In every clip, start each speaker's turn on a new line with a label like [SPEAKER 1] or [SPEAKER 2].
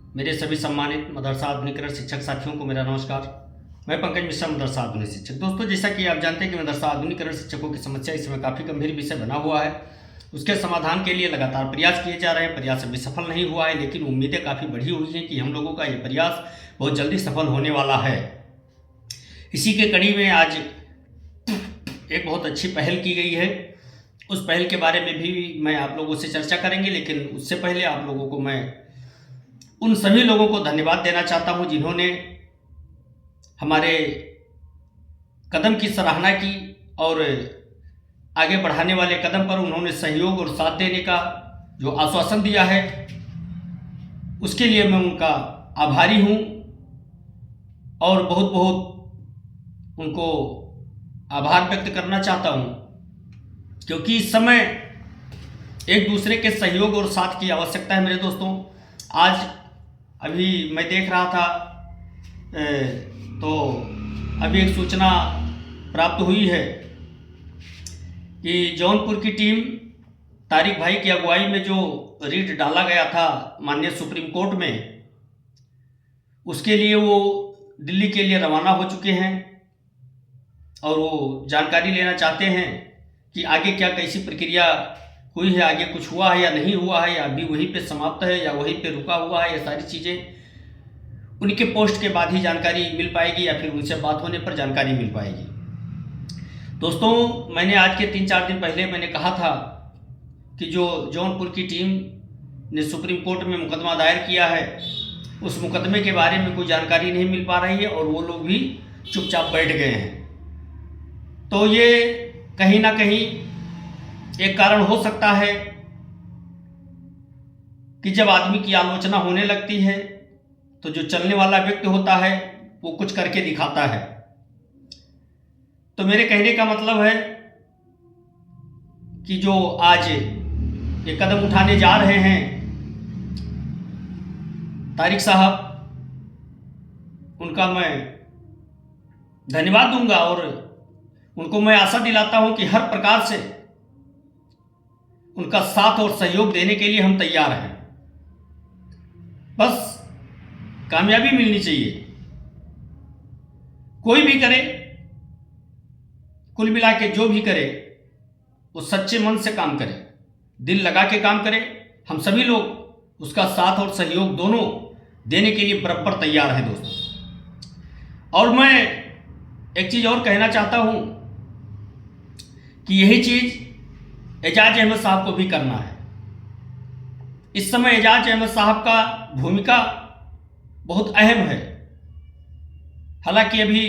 [SPEAKER 1] मेरे सभी सम्मानित मदरसा आधुनिकीकरण शिक्षक साथियों को मेरा नमस्कार। मैं पंकज मिश्रा, मदरसा आधुनिक शिक्षक। दोस्तों, जैसा कि आप जानते हैं कि मदरसा आधुनिकीकरण शिक्षकों की समस्या इस समय काफ़ी गंभीर विषय बना हुआ है। उसके समाधान के लिए लगातार प्रयास किए जा रहे हैं। प्रयास अभी सफल नहीं हुआ है, लेकिन उम्मीदें काफ़ी बढ़ी हुई हैं कि हम लोगों का ये प्रयास बहुत जल्दी सफल होने वाला है। इसी के कड़ी में आज एक बहुत अच्छी पहल की गई है। उस पहल के बारे में भी मैं आप लोगों से चर्चा करेंगे, लेकिन उससे पहले आप लोगों को मैं उन सभी लोगों को धन्यवाद देना चाहता हूं जिन्होंने हमारे कदम की सराहना की और आगे बढ़ाने वाले कदम पर उन्होंने सहयोग और साथ देने का जो आश्वासन दिया है, उसके लिए मैं उनका आभारी हूं और बहुत बहुत उनको आभार व्यक्त करना चाहता हूं, क्योंकि इस समय एक दूसरे के सहयोग और साथ की आवश्यकता है। मेरे दोस्तों, आज अभी मैं देख रहा था तो अभी एक सूचना प्राप्त हुई है कि जौनपुर की टीम तारिक भाई की अगुवाई में जो रिट डाला गया था माननीय सुप्रीम कोर्ट में, उसके लिए वो दिल्ली के लिए रवाना हो चुके हैं और वो जानकारी लेना चाहते हैं कि आगे क्या कैसी प्रक्रिया हुई है, आगे कुछ हुआ है या नहीं हुआ है, या अभी वहीं पे समाप्त है या वहीं पे रुका हुआ है। ये सारी चीज़ें उनके पोस्ट के बाद ही जानकारी मिल पाएगी या फिर उनसे बात होने पर जानकारी मिल पाएगी। दोस्तों, मैंने आज के 3-4 दिन पहले मैंने कहा था कि जो जौनपुर की टीम ने सुप्रीम कोर्ट में मुकदमा दायर किया है, उस मुकदमे के बारे में कोई जानकारी नहीं मिल पा रही है और वो लोग भी चुपचाप बैठ गए हैं। तो ये कहीं ना कहीं एक कारण हो सकता है कि जब आदमी की आलोचना होने लगती है तो जो चलने वाला व्यक्ति होता है वो कुछ करके दिखाता है। तो मेरे कहने का मतलब है कि जो आज ये कदम उठाने जा रहे हैं तारिक साहब, उनका मैं धन्यवाद दूंगा और उनको मैं आशा दिलाता हूं कि हर प्रकार से उनका साथ और सहयोग देने के लिए हम तैयार हैं। बस कामयाबी मिलनी चाहिए। कोई भी करे, कुल मिला के जो भी करे वो सच्चे मन से काम करे, दिल लगा के काम करे। हम सभी लोग उसका साथ और सहयोग दोनों देने के लिए बराबर तैयार हैं दोस्तों। और मैं एक चीज़ और कहना चाहता हूं कि यही चीज़ एजाज अहमद साहब को भी करना है। इस समय एजाज अहमद साहब का भूमिका बहुत अहम है। हालांकि अभी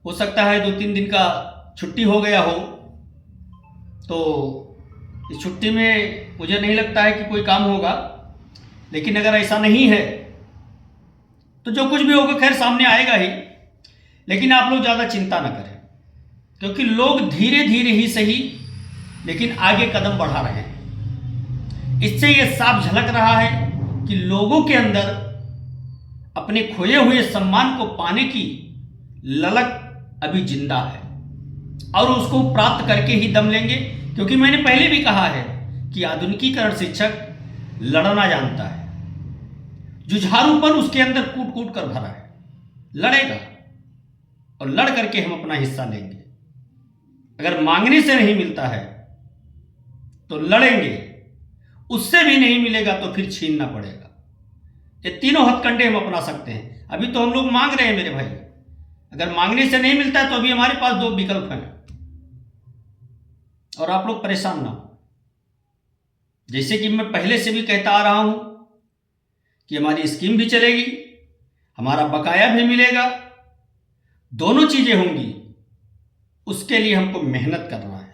[SPEAKER 1] हो सकता है 2-3 दिन का छुट्टी हो गया हो, तो इस छुट्टी में मुझे नहीं लगता है कि कोई काम होगा। लेकिन अगर ऐसा नहीं है तो जो कुछ भी होगा खैर सामने आएगा ही। लेकिन आप लोग ज़्यादा चिंता न करें, क्योंकि लोग धीरे धीरे ही सही लेकिन आगे कदम बढ़ा रहे हैं। इससे यह साफ झलक रहा है कि लोगों के अंदर अपने खोए हुए सम्मान को पाने की ललक अभी जिंदा है और उसको प्राप्त करके ही दम लेंगे। क्योंकि मैंने पहले भी कहा है कि आधुनिकीकरण शिक्षक लड़ना जानता है। जुझारूपन उसके अंदर कूट कूट कर भरा है। लड़ेगा और लड़ करके हम अपना हिस्सा लेंगे। अगर मांगने से नहीं मिलता है तो लड़ेंगे, उससे भी नहीं मिलेगा तो फिर छीनना पड़ेगा। ये तीनों हथकंडे हम अपना सकते हैं। अभी तो हम लोग मांग रहे हैं मेरे भाई। अगर मांगने से नहीं मिलता है तो अभी हमारे पास 2 विकल्प हैं और आप लोग परेशान ना हो। जैसे कि मैं पहले से भी कहता आ रहा हूं कि हमारी स्कीम भी चलेगी, हमारा बकाया भी मिलेगा, दोनों चीजें होंगी। उसके लिए हमको मेहनत करना है।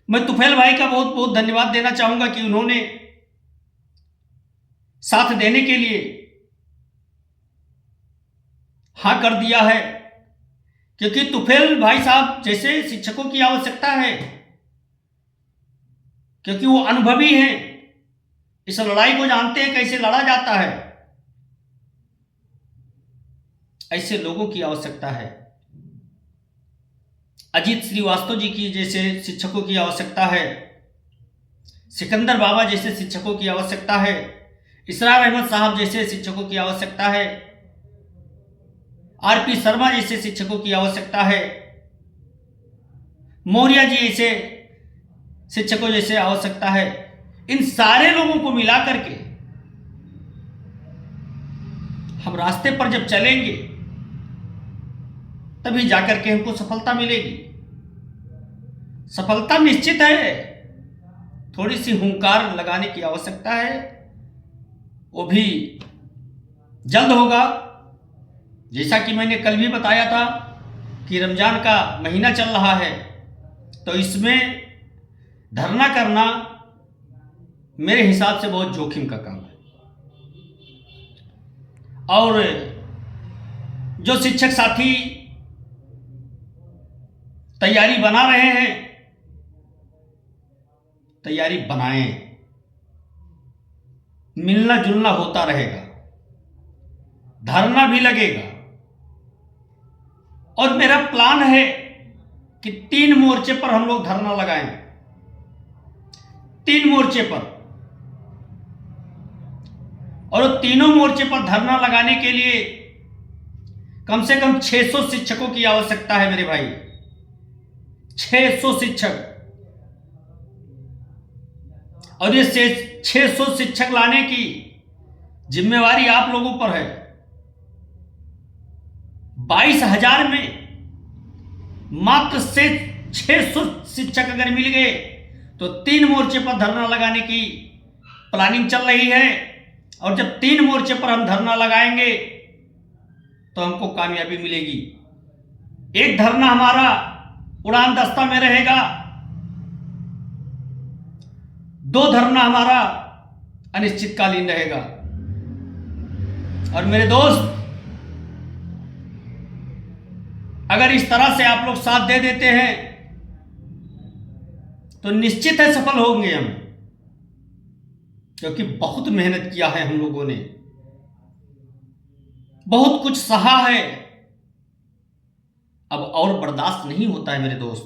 [SPEAKER 1] मैं तुफैल भाई का बहुत बहुत धन्यवाद देना चाहूंगा कि उन्होंने साथ देने के लिए हां कर दिया है। क्योंकि तुफैल भाई साहब जैसे शिक्षकों की आवश्यकता है, क्योंकि वो अनुभवी हैं, इस लड़ाई को जानते हैं कैसे लड़ा जाता है। ऐसे लोगों की आवश्यकता है। अजीत श्रीवास्तव जी की जैसे शिक्षकों की आवश्यकता है। सिकंदर बाबा जैसे शिक्षकों की आवश्यकता है। इसरार अहमद साहब जैसे शिक्षकों की आवश्यकता है, आरपी शर्मा जैसे शिक्षकों की आवश्यकता है, मौर्य जी जैसे शिक्षकों जैसे आवश्यकता है। इन सारे लोगों को मिला करके हम रास्ते पर जब चलेंगे तभी जाकर के हमको सफलता मिलेगी। सफलता निश्चित है, थोड़ी सी हुंकार लगाने की आवश्यकता है, वो भी जल्द होगा। जैसा कि मैंने कल भी बताया था कि रमजान का महीना चल रहा है, तो इसमें धरना करना मेरे हिसाब से बहुत जोखिम का काम है। और जो शिक्षक साथी तैयारी बना रहे हैं, तैयारी बनाएं, मिलना जुलना होता रहेगा, धरना भी लगेगा। और मेरा प्लान है कि 3 मोर्चे पर हम लोग धरना लगाएं, 3 मोर्चे पर। और तीनों मोर्चे पर धरना लगाने के लिए कम से कम 600 शिक्षकों की आवश्यकता है मेरे भाई, 600 शिक्षक। और ये 600 शिक्षक लाने की जिम्मेवारी आप लोगों पर है। 22,000 में मात्र से 600 शिक्षक अगर मिल गए तो 3 मोर्चे पर धरना लगाने की प्लानिंग चल रही है। और जब 3 मोर्चे पर हम धरना लगाएंगे तो हमको कामयाबी मिलेगी। एक धरना हमारा उड़ान दस्ता में रहेगा, 2 धरना हमारा अनिश्चितकालीन रहेगा। और मेरे दोस्त, अगर इस तरह से आप लोग साथ दे देते हैं तो निश्चित है सफल होंगे हम, क्योंकि बहुत मेहनत किया है हम लोगों ने, बहुत कुछ सहा है। अब और बर्दाश्त नहीं होता है मेरे दोस्त।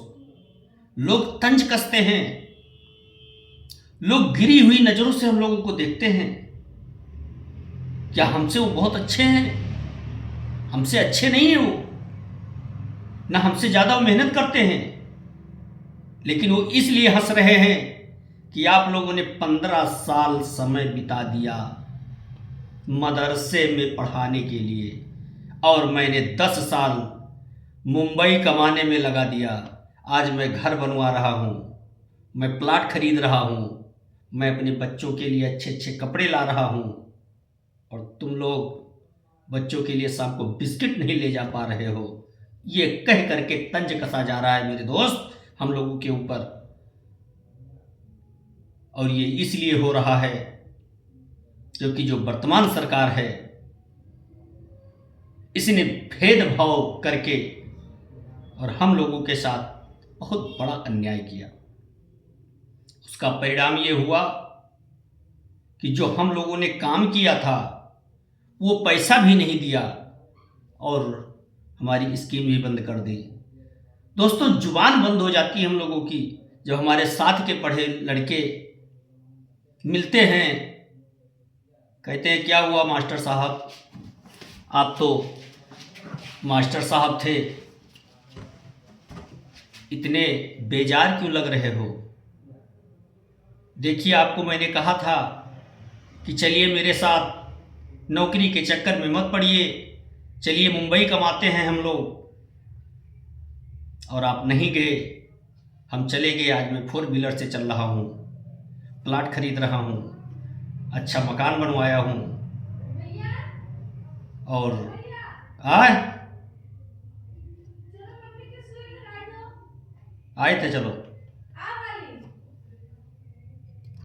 [SPEAKER 1] लोग तंज कसते हैं, लोग गिरी हुई नजरों से हम लोगों को देखते हैं। क्या हमसे वो बहुत अच्छे हैं? हमसे अच्छे नहीं है वो, ना हमसे ज्यादा वो मेहनत करते हैं, लेकिन वो इसलिए हंस रहे हैं कि आप लोगों ने 15 साल समय बिता दिया मदरसे में पढ़ाने के लिए, और मैंने 10 साल मुंबई कमाने में लगा दिया। आज मैं घर बनवा रहा हूँ, मैं प्लाट खरीद रहा हूँ, मैं अपने बच्चों के लिए अच्छे अच्छे कपड़े ला रहा हूँ, और तुम लोग बच्चों के लिए शाम को बिस्किट नहीं ले जा पा रहे हो। ये कह करके तंज कसा जा रहा है मेरे दोस्त हम लोगों के ऊपर। और ये इसलिए हो रहा है क्योंकि जो वर्तमान सरकार है, इसने भेदभाव करके और हम लोगों के साथ बहुत बड़ा अन्याय किया। उसका परिणाम ये हुआ कि जो हम लोगों ने काम किया था वो पैसा भी नहीं दिया और हमारी स्कीम भी बंद कर दी। दोस्तों, जुबान बंद हो जाती है हम लोगों की जब हमारे साथ के पढ़े लड़के मिलते हैं, कहते हैं क्या हुआ मास्टर साहब, आप तो मास्टर साहब थे, इतने बेजार क्यों लग रहे हो? देखिए, आपको मैंने कहा था कि चलिए मेरे साथ, नौकरी के चक्कर में मत पड़िए, चलिए मुंबई कमाते हैं हम लोग, और आप नहीं गए, हम चले गए। आज मैं 4 व्हीलर से चल रहा हूँ, प्लाट खरीद रहा हूँ, अच्छा मकान बनवाया हूँ, और आए थे चलो